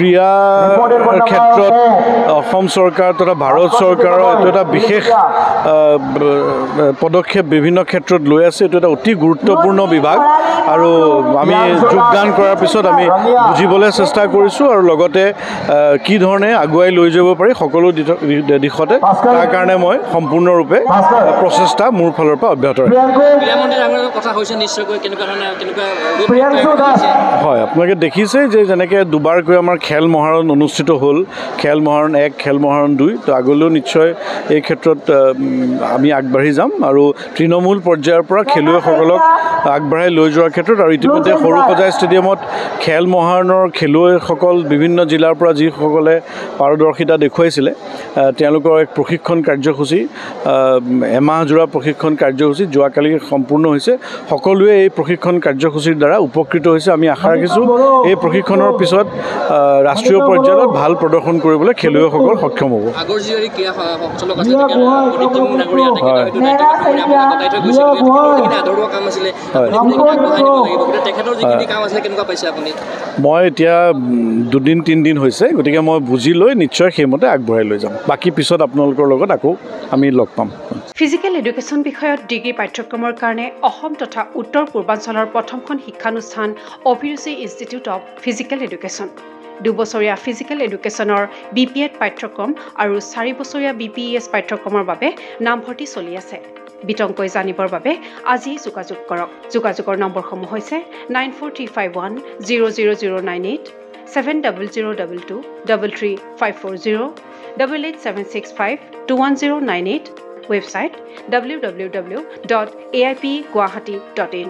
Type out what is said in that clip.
ক্ৰীড়াৰ ক্ষেত্ৰত অসম চৰকাৰ তথা ভাৰত চৰকাৰৰ এইটো এটা বিশেষ পদক্ষেপ বিভিন্ন ক্ষেত্ৰত লৈ আছে। এইটো এটা অতি গুৰুত্বপূৰ্ণ বিভাগ আৰু আমি যোগদান কৰাৰ পিছত আমি বুজিবলৈ চেষ্টা কৰিছোঁ আৰু লগতে কি ধৰণে আগুৱাই লৈ যাব পাৰি সকলো দিশতে তাৰ কাৰণে মই সম্পূৰ্ণৰূপে প্ৰচেষ্টা মোৰ ফালৰ পৰা অব্যাহত ৰাখিম। হয়, আপোনালোকে দেখিছে যে যেনেকৈ দুবাৰকৈ আমাৰ খেল মহাৰণ অনুষ্ঠিত হ'ল, খেল মহাৰণ 1 খেল মহাৰণ 2, তো আগলৈও নিশ্চয় এই ক্ষেত্ৰত আমি আগবাঢ়ি যাম আৰু তৃণমূল পৰ্যায়ৰ পৰা খেলুৱৈসকলক আগবঢ়াই লৈ যোৱাৰ ক্ষেত্ৰত আৰু ইতিমধ্যে সৰুসজাই ষ্টেডিয়ামত খেল মহাৰণৰ খেলুৱৈসকল বিভিন্ন জিলাৰ পৰা যিসকলে পাৰদৰ্শিতা দেখুৱাইছিলে তেওঁলোকৰ এক প্ৰশিক্ষণ কাৰ্যসূচী এমাহজোৰা প্ৰশিক্ষণ কাৰ্যসূচী যোৱাকালি সম্পূৰ্ণ হৈছে। সকলোৱে এই প্ৰশিক্ষণ কাৰ্যসূচীৰ দ্বাৰা উপকৃত হৈছে। আমি আশা ৰাখিছোঁ এই প্ৰশিক্ষণৰ পিছত ৰাষ্ট্ৰীয় পৰ্যায়ত ভাল প্ৰদৰ্শন কৰিবলৈ খেলুৱৈসকল সক্ষম হ'ব। মই এতিয়া 2-3 দিন হৈছে, গতিকে মই বুজি লৈ নিশ্চয় সেইমতে আগবঢ়াই লৈ যাম। বাকী পিছত আপোনালোকৰ লগত আকৌ আমি লগ পাম। ফিজিকেল এডুকেশ্যন বিষয়ত ডিগ্ৰী পাঠ্যক্ৰমৰ কাৰণে অসম তথা উত্তৰ পূৰ্বাঞ্চলৰ প্ৰথমখন শিক্ষানুষ্ঠান অভিৰুচি ইনষ্টিটিউট অৱ ফিজিকেল এডুকেশ্যন। 2 বছৰীয়া ফিজিকেল এডুকেশ্যনৰ BPEd পাঠ্যক্ৰম আৰু 4 বছৰীয়া BPES পাঠ্যক্ৰমৰ বাবে নামভৰ্তি চলি আছে। বিতংকৈ জানিবৰ বাবে আজি যোগাযোগ কৰক। যোগাযোগৰ নম্বৰসমূহ হৈছে 9435100098, 7002233540, 8876521098, ৱেবছাইট www.aipguwahati.in